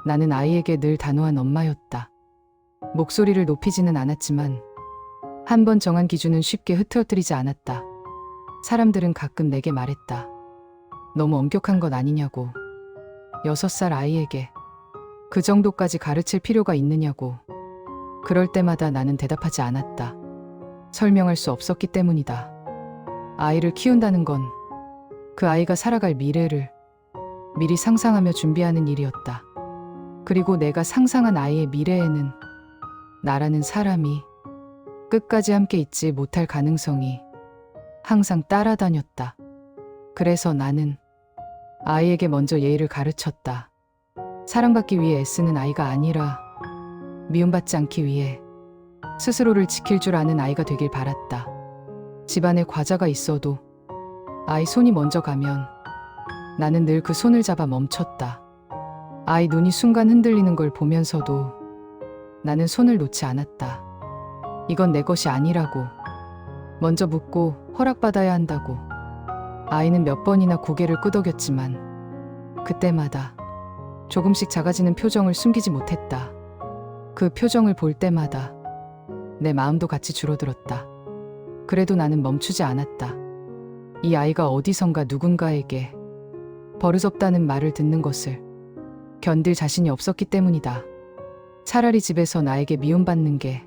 나는 아이에게 늘 단호한 엄마였다. 목소리를 높이지는 않았지만 한 번 정한 기준은 쉽게 흐트러뜨리지 않았다. 사람들은 가끔 내게 말했다. 너무 엄격한 것 아니냐고. 6살 아이에게 그 정도까지 가르칠 필요가 있느냐고. 그럴 때마다 나는 대답하지 않았다. 설명할 수 없었기 때문이다. 아이를 키운다는 건 그 아이가 살아갈 미래를 미리 상상하며 준비하는 일이었다. 그리고 내가 상상한 아이의 미래에는 나라는 사람이 끝까지 함께 있지 못할 가능성이 항상 따라다녔다. 그래서 나는 아이에게 먼저 예의를 가르쳤다. 사랑받기 위해 애쓰는 아이가 아니라 미움받지 않기 위해 스스로를 지킬 줄 아는 아이가 되길 바랐다. 집안에 과자가 있어도 아이 손이 먼저 가면 나는 늘 그 손을 잡아 멈췄다. 아이 눈이 순간 흔들리는 걸 보면서도 나는 손을 놓지 않았다. 이건 내 것이 아니라고. 먼저 묻고 허락받아야 한다고. 아이는 몇 번이나 고개를 끄덕였지만 그때마다 조금씩 작아지는 표정을 숨기지 못했다. 그 표정을 볼 때마다 내 마음도 같이 줄어들었다. 그래도 나는 멈추지 않았다. 이 아이가 어디선가 누군가에게 버릇없다는 말을 듣는 것을 견딜 자신이 없었기 때문이다. 차라리 집에서 나에게 미움받는 게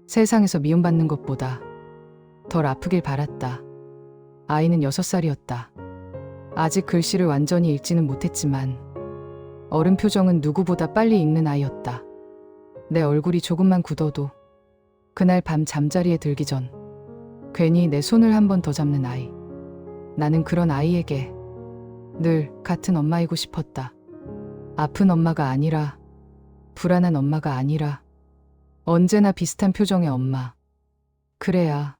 세상에서 미움받는 것보다 덜 아프길 바랐다. 아이는 6살이었다. 아직 글씨를 완전히 읽지는 못했지만 어른 표정은 누구보다 빨리 읽는 아이였다. 내 얼굴이 조금만 굳어도 그날 밤 잠자리에 들기 전 괜히 내 손을 한 번 더 잡는 아이. 나는 그런 아이에게 늘 같은 엄마이고 싶었다. 아픈 엄마가 아니라, 불안한 엄마가 아니라 언제나 비슷한 표정의 엄마. 그래야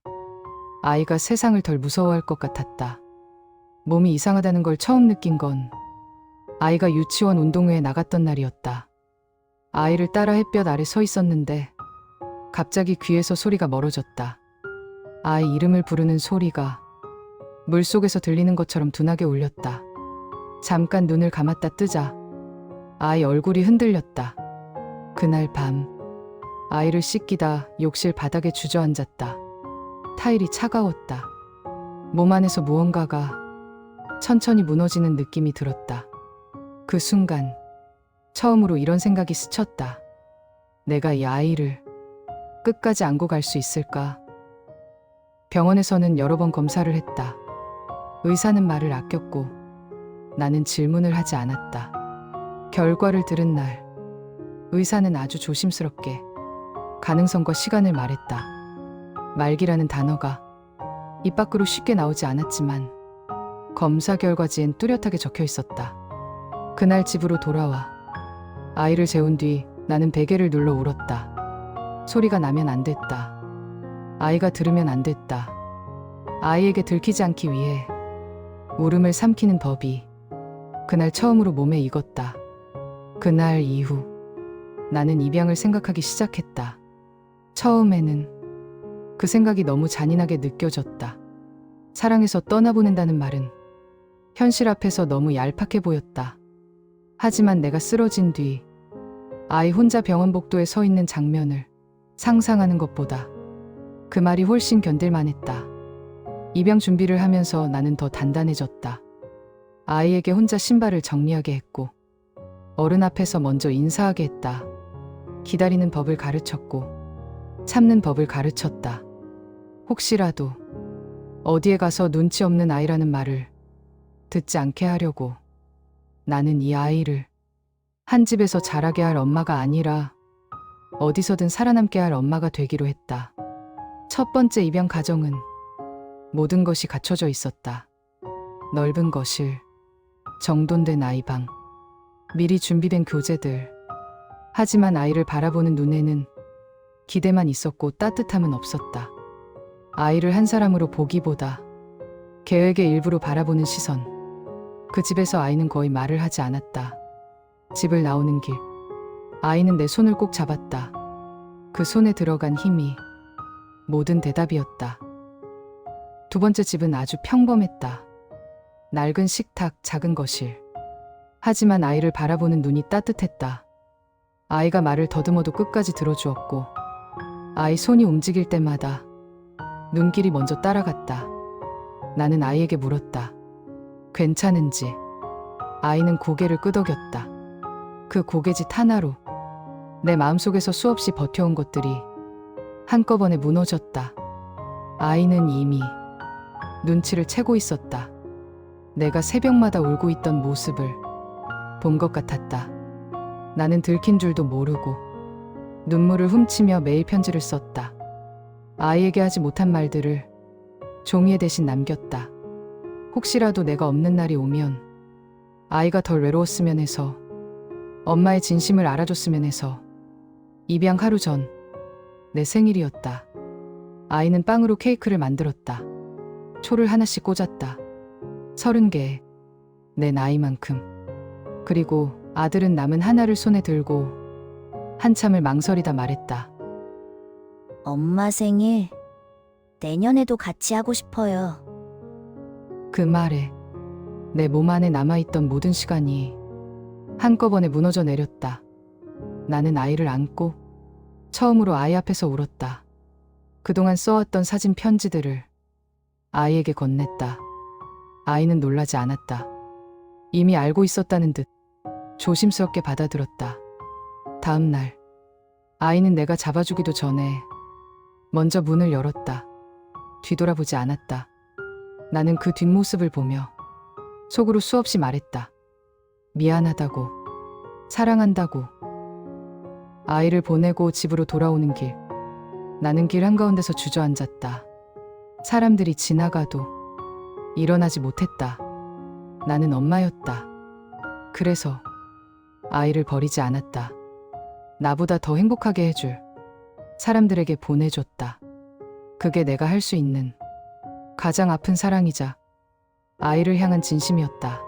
아이가 세상을 덜 무서워할 것 같았다. 몸이 이상하다는 걸 처음 느낀 건 아이가 유치원 운동회에 나갔던 날이었다. 아이를 따라 햇볕 아래 서 있었는데 갑자기 귀에서 소리가 멀어졌다. 아이 이름을 부르는 소리가 물속에서 들리는 것처럼 둔하게 울렸다. 잠깐 눈을 감았다 뜨자 아이 얼굴이 흔들렸다. 그날 밤 아이를 씻기다 욕실 바닥에 주저앉았다. 타일이 차가웠다. 몸 안에서 무언가가 천천히 무너지는 느낌이 들었다. 그 순간 처음으로 이런 생각이 스쳤다. 내가 이 아이를 끝까지 안고 갈 수 있을까? 병원에서는 여러 번 검사를 했다. 의사는 말을 아꼈고 나는 질문을 하지 않았다. 결과를 들은 날 의사는 아주 조심스럽게 가능성과 시간을 말했다. 말기라는 단어가 입 밖으로 쉽게 나오지 않았지만 검사 결과지엔 뚜렷하게 적혀 있었다. 그날 집으로 돌아와 아이를 재운 뒤 나는 베개를 눌러 울었다. 소리가 나면 안 됐다. 아이가 들으면 안 됐다. 아이에게 들키지 않기 위해 울음을 삼키는 법이 그날 처음으로 몸에 익었다. 그날 이후 나는 입양을 생각하기 시작했다. 처음에는 그 생각이 너무 잔인하게 느껴졌다. 사랑해서 떠나보낸다는 말은 현실 앞에서 너무 얄팍해 보였다. 하지만 내가 쓰러진 뒤 아이 혼자 병원 복도에 서 있는 장면을 상상하는 것보다 그 말이 훨씬 견딜만했다. 입양 준비를 하면서 나는 더 단단해졌다. 아이에게 혼자 신발을 정리하게 했고 어른 앞에서 먼저 인사하게 했다. 기다리는 법을 가르쳤고 참는 법을 가르쳤다. 혹시라도 어디에 가서 눈치 없는 아이라는 말을 듣지 않게 하려고 나는 이 아이를 한 집에서 자라게 할 엄마가 아니라 어디서든 살아남게 할 엄마가 되기로 했다. 첫 번째 입양 가정은 모든 것이 갖춰져 있었다. 넓은 거실, 정돈된 아이방, 미리 준비된 교재들. 하지만 아이를 바라보는 눈에는 기대만 있었고 따뜻함은 없었다. 아이를 한 사람으로 보기보다 계획의 일부로 바라보는 시선. 그 집에서 아이는 거의 말을 하지 않았다. 집을 나오는 길, 아이는 내 손을 꼭 잡았다. 그 손에 들어간 힘이 모든 대답이었다. 두 번째 집은 아주 평범했다. 낡은 식탁, 작은 거실. 하지만 아이를 바라보는 눈이 따뜻했다. 아이가 말을 더듬어도 끝까지 들어주었고, 아이 손이 움직일 때마다 눈길이 먼저 따라갔다. 나는 아이에게 물었다. 괜찮은지. 아이는 고개를 끄덕였다. 그 고개짓 하나로 내 마음속에서 수없이 버텨온 것들이 한꺼번에 무너졌다. 아이는 이미 눈치를 채고 있었다. 내가 새벽마다 울고 있던 모습을 본 것 같았다. 나는 들킨 줄도 모르고 눈물을 훔치며 매일 편지를 썼다. 아이에게 하지 못한 말들을 종이에 대신 남겼다. 혹시라도 내가 없는 날이 오면 아이가 덜 외로웠으면 해서, 엄마의 진심을 알아줬으면 해서. 입양 하루 전 내 생일이었다. 아이는 빵으로 케이크를 만들었다. 초를 하나씩 꽂았다. 30개, 내 나이만큼. 그리고 아들은 남은 하나를 손에 들고 한참을 망설이다 말했다. 엄마 생일 내년에도 같이 하고 싶어요. 그 말에 내 몸 안에 남아있던 모든 시간이 한꺼번에 무너져 내렸다. 나는 아이를 안고 처음으로 아이 앞에서 울었다. 그동안 써왔던 사진 편지들을 아이에게 건넸다. 아이는 놀라지 않았다. 이미 알고 있었다는 듯 조심스럽게 받아들었다. 다음 날, 아이는 내가 잡아주기도 전에 먼저 문을 열었다. 뒤돌아보지 않았다. 나는 그 뒷모습을 보며 속으로 수없이 말했다. 미안하다고, 사랑한다고. 아이를 보내고 집으로 돌아오는 길, 나는 길 한가운데서 주저앉았다. 사람들이 지나가도 일어나지 못했다. 나는 엄마였다. 그래서 아이를 버리지 않았다. 나보다 더 행복하게 해줄 사람들에게 보내줬다. 그게 내가 할 수 있는 가장 아픈 사랑이자 아이를 향한 진심이었다.